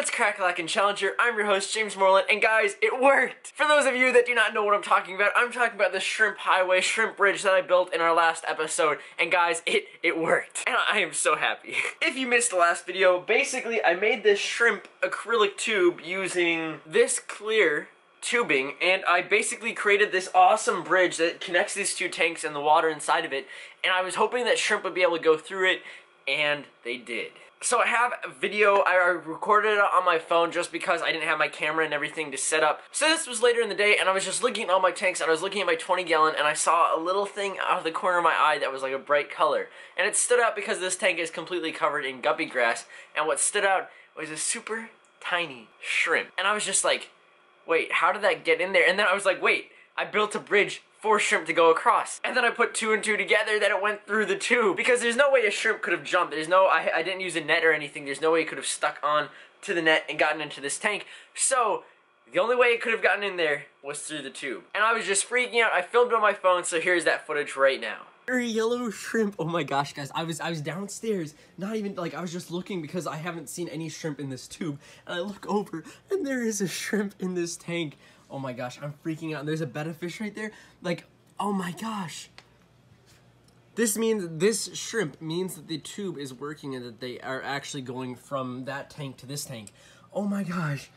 What's crack-a-lackin' Challenger? I'm your host, James Moreland, and guys, it worked! For those of you that do not know what I'm talking about the shrimp highway, shrimp bridge that I built in our last episode, and guys, it worked. And I am so happy. If you missed the last video, basically I made this shrimp acrylic tube using this clear tubing, and I basically created this awesome bridge that connects these two tanks and the water inside of it, and I was hoping that shrimp would be able to go through it, and they did. So I have a video, I recorded it on my phone just because I didn't have my camera and everything to set up. So this was later in the day, and I was just looking at all my tanks, and I was looking at my 20-gallon, and I saw a little thing out of the corner of my eye that was like a bright color. And it stood out because this tank is completely covered in guppy grass, and what stood out was a super tiny shrimp. And I was just like, wait, how did that get in there? And then I was like, wait, I built a bridge for shrimp to go across. And then I put two and two together that it went through the tube. Because there's no way a shrimp could have jumped. There's no, I didn't use a net or anything. There's no way it could have stuck on to the net and gotten into this tank. So, the only way it could have gotten in there was through the tube. And I was just freaking out. I filmed it on my phone, so here's that footage right now. Yellow shrimp. Oh my gosh, guys, I was downstairs, not even like, I was just looking because I haven't seen any shrimp in this tube, and I look over and there is a shrimp in this tank. Oh my gosh, I'm freaking out. And there's a betta fish right there. Like, oh my gosh. This shrimp means that the tube is working and that they are actually going from that tank to this tank. Oh my gosh,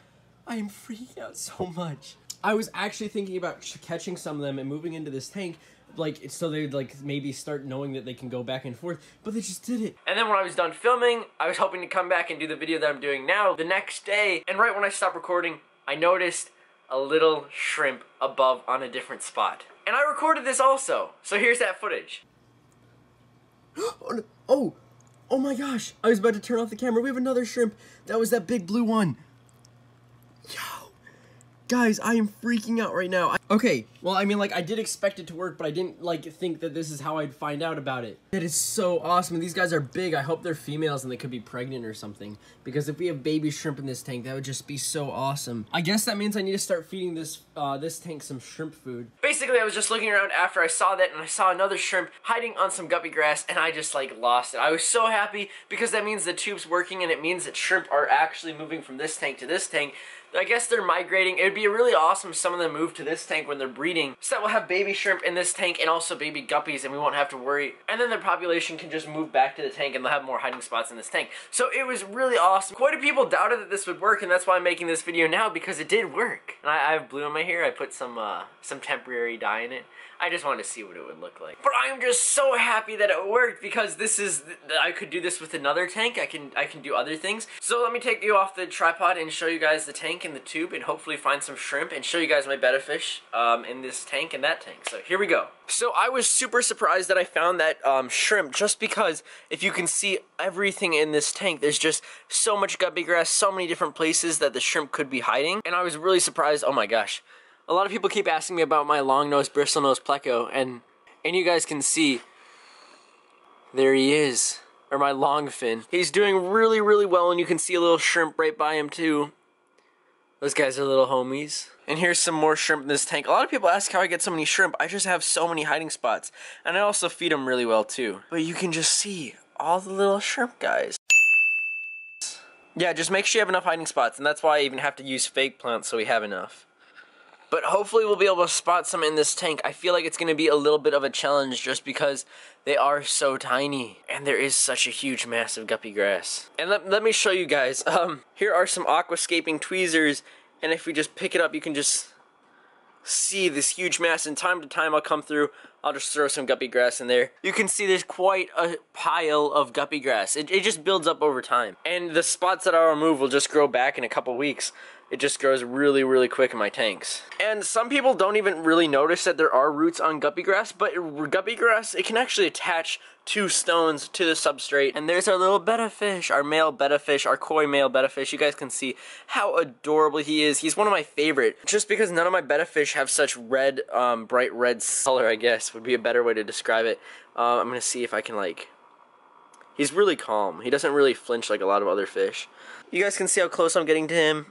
I am freaking out so much. I was actually thinking about catching some of them and moving into this tank, like, so they'd like maybe start knowing that they can go back and forth, but they just did it. And then when I was done filming, I was hoping to come back and do the video that I'm doing now the next day, and right when I stopped recording, I noticed a little shrimp above on a different spot. And I recorded this also, so here's that footage. Oh my gosh, I was about to turn off the camera. We have another shrimp. That was that big blue one. Yo. Guys, I am freaking out right now. Okay, well, I mean, like, I did expect it to work, but I didn't, like, think that this is how I'd find out about it. That is so awesome. These guys are big. I hope they're females and they could be pregnant or something. Because if we have baby shrimp in this tank, that would just be so awesome. I guess that means I need to start feeding this tank some shrimp food. Basically, I was just looking around after I saw that, and I saw another shrimp hiding on some guppy grass, and I just, like, lost it. I was so happy because that means the tube's working, and it means that shrimp are actually moving from this tank to this tank. I guess they're migrating. It would be really awesome if some of them move to this tank when they're breeding, so that we'll have baby shrimp in this tank and also baby guppies, and we won't have to worry. And then their population can just move back to the tank, and they'll have more hiding spots in this tank. So it was really awesome. Quite a few people doubted that this would work, and that's why I'm making this video now, because it did work. And I have blue in my hair. I put some temporary dye in it. I just wanted to see what it would look like. But I'm just so happy that it worked, because this is, I could do this with another tank. I can do other things. So let me take you off the tripod and show you guys the tank and the tube, and hopefully find some shrimp and show you guys my betta fish in this tank and that tank. So here we go. So I was super surprised that I found that shrimp, just because if you can see everything in this tank, there's just so much guppy grass, so many different places that the shrimp could be hiding. And I was really surprised. Oh my gosh. A lot of people keep asking me about my long-nosed, bristlenose pleco, and you guys can see, there he is, or my longfin. He's doing really, really well, and you can see a little shrimp right by him too. Those guys are little homies. And here's some more shrimp in this tank. A lot of people ask how I get so many shrimp. I just have so many hiding spots, and I also feed them really well too. But you can just see all the little shrimp guys. Yeah, just make sure you have enough hiding spots, and that's why I even have to use fake plants so we have enough. But hopefully we'll be able to spot some in this tank. I feel like it's going to be a little bit of a challenge just because they are so tiny. And there is such a huge mass of guppy grass. And let me show you guys. Here are some aquascaping tweezers. And if we just pick it up, you can just see this huge mass. And time to time I'll come through. I'll just throw some guppy grass in there. You can see there's quite a pile of guppy grass. It just builds up over time. And the spots that I'll remove will just grow back in a couple weeks. It just grows really, really quick in my tanks. And some people don't even really notice that there are roots on guppy grass, but guppy grass, it can actually attach two stones to the substrate. And there's our little betta fish, our male betta fish, our koi male betta fish. You guys can see how adorable he is. He's one of my favorite, just because none of my betta fish have such red, bright red color, I guess, would be a better way to describe it. I'm gonna see if I can, like, he's really calm. He doesn't really flinch like a lot of other fish. You guys can see how close I'm getting to him.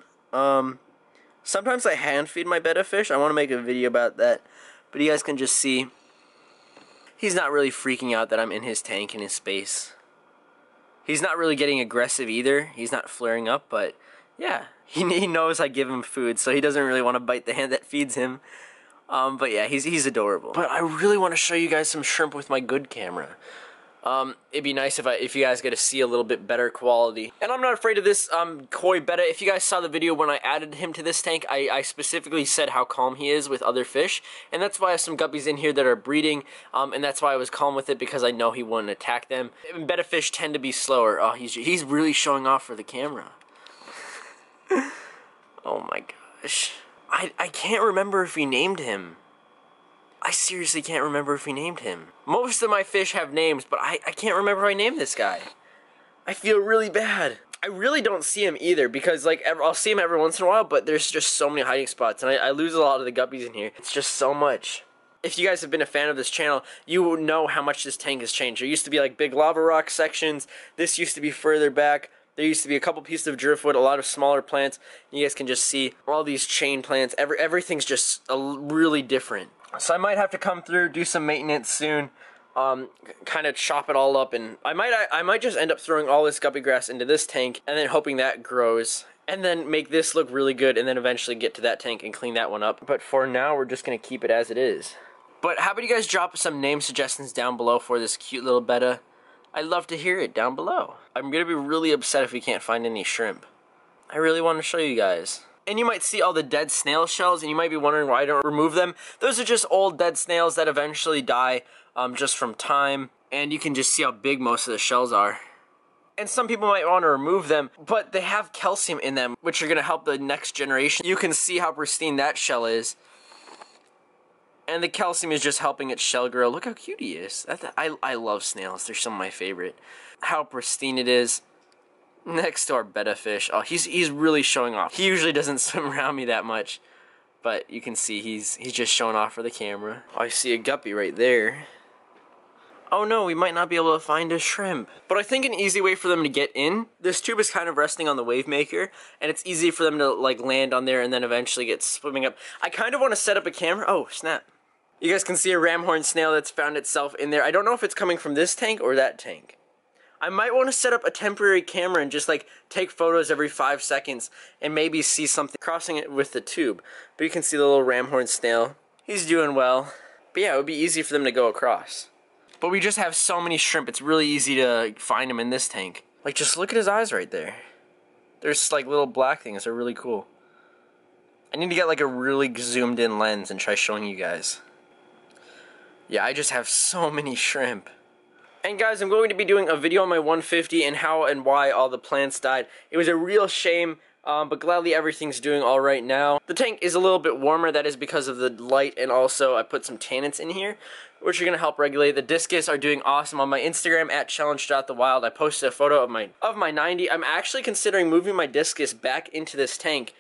Sometimes I hand feed my betta fish. I want to make a video about that, but you guys can just see he's not really freaking out that I'm in his tank, in his space. He's not really getting aggressive either. He's not flaring up, but Yeah, he knows I give him food, so he doesn't really want to bite the hand that feeds him. But yeah, he's adorable. But I really want to show you guys some shrimp with my good camera. It'd be nice if you guys get to see a little bit better quality. And I'm not afraid of this koi betta. If you guys saw the video when I added him to this tank, I specifically said how calm he is with other fish. And that's why I have some guppies in here that are breeding. And that's why I was calm with it, because I know he wouldn't attack them. And betta fish tend to be slower. Oh, he's really showing off for the camera. Oh my gosh. I can't remember if we named him. I seriously can't remember if we named him. Most of my fish have names, but I can't remember if I named this guy. I feel really bad. I really don't see him either, because like I'll see him every once in a while, but there's just so many hiding spots, and I lose a lot of the guppies in here. It's just so much. If you guys have been a fan of this channel, you know how much this tank has changed. There used to be like big lava rock sections. This used to be further back. There used to be a couple pieces of driftwood, a lot of smaller plants. You guys can just see all these chain plants. Everything's just really different. So I might have to come through, do some maintenance soon, kind of chop it all up, and I might just end up throwing all this guppy grass into this tank, and then hoping that grows, and then make this look really good, and then eventually get to that tank and clean that one up. But for now, we're just gonna keep it as it is. But how about you guys drop some name suggestions down below for this cute little betta? I'd love to hear it down below. I'm gonna be really upset if we can't find any shrimp. I really want to show you guys. And you might see all the dead snail shells, and you might be wondering why I don't remove them. Those are just old dead snails that eventually die just from time. And you can just see how big most of the shells are. And some people might want to remove them, but they have calcium in them, which are going to help the next generation. You can see how pristine that shell is. And the calcium is just helping its shell grow. Look how cute he is. I love snails. They're some of my favorite. How pristine it is. Next to our betta fish. Oh, he's really showing off. He usually doesn't swim around me that much, but you can see he's just showing off for the camera. Oh, I see a guppy right there. Oh no, we might not be able to find a shrimp. But I think an easy way for them to get in, this tube is kind of resting on the wave maker, and it's easy for them to like land on there and then eventually get swimming up. I kind of want to set up a camera. Oh, snap. You guys can see a ramhorn snail that's found itself in there. I don't know if it's coming from this tank or that tank. I might want to set up a temporary camera and just like take photos every 5 seconds and maybe see something crossing it with the tube. But you can see the little ramhorn snail. He's doing well. But yeah, it would be easy for them to go across. But we just have so many shrimp, it's really easy to find them in this tank. Like, just look at his eyes right there. There's like little black things, they're really cool. I need to get like a really zoomed in lens and try showing you guys. Yeah, I just have so many shrimp. And guys, I'm going to be doing a video on my 150 and how and why all the plants died. It was a real shame, but gladly everything's doing all right now. The tank is a little bit warmer. That is because of the light, and also I put some tannins in here, which are going to help regulate. The discus are doing awesome. On my Instagram at challenge.thewild, I posted a photo of my 90. I'm actually considering moving my discus back into this tank.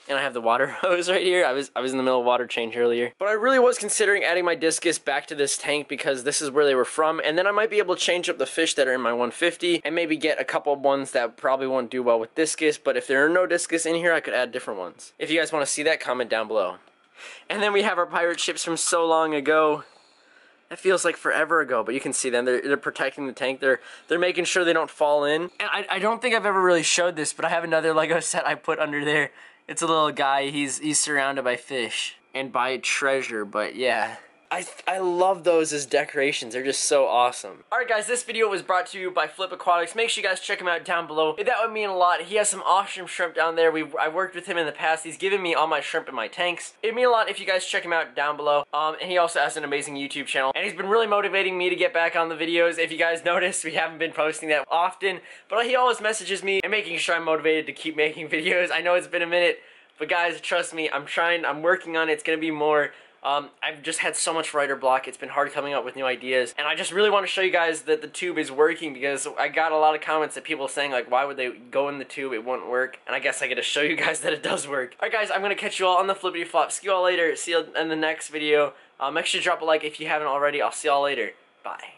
And I have the water hose right here. I was in the middle of water change earlier. But I really was considering adding my discus back to this tank because this is where they were from. And then I might be able to change up the fish that are in my 150 and maybe get a couple ones that probably won't do well with discus. But if there are no discus in here, I could add different ones. If you guys want to see that, comment down below. And then we have our pirate ships from so long ago. That feels like forever ago, but you can see them. They're protecting the tank. They're making sure they don't fall in. And I don't think I've ever really showed this, but I have another Lego set I put under there. It's a little guy. He's surrounded by fish and by treasure, but yeah. I love those as decorations. They're just so awesome. Alright guys, this video was brought to you by Flip Aquatics. Make sure you guys check him out down below. That would mean a lot. He has some awesome shrimp down there. I've worked with him in the past. He's given me all my shrimp in my tanks. It'd mean a lot if you guys check him out down below. And he also has an amazing YouTube channel. And he's been really motivating me to get back on the videos. If you guys noticed, we haven't been posting that often. But he always messages me and making sure I'm motivated to keep making videos. I know it's been a minute, but guys, trust me, I'm working on it. It's gonna be more. I've just had so much writer block. It's been hard coming up with new ideas, and I just really want to show you guys that the tube is working, because I got a lot of comments that people saying like, why would they go in the tube, it won't work, and I guess I get to show you guys that it does work. Alright guys, I'm gonna catch you all on the flippity flop. See you all later. See you in the next video. Make sure to drop a like if you haven't already. I'll see you all later. Bye.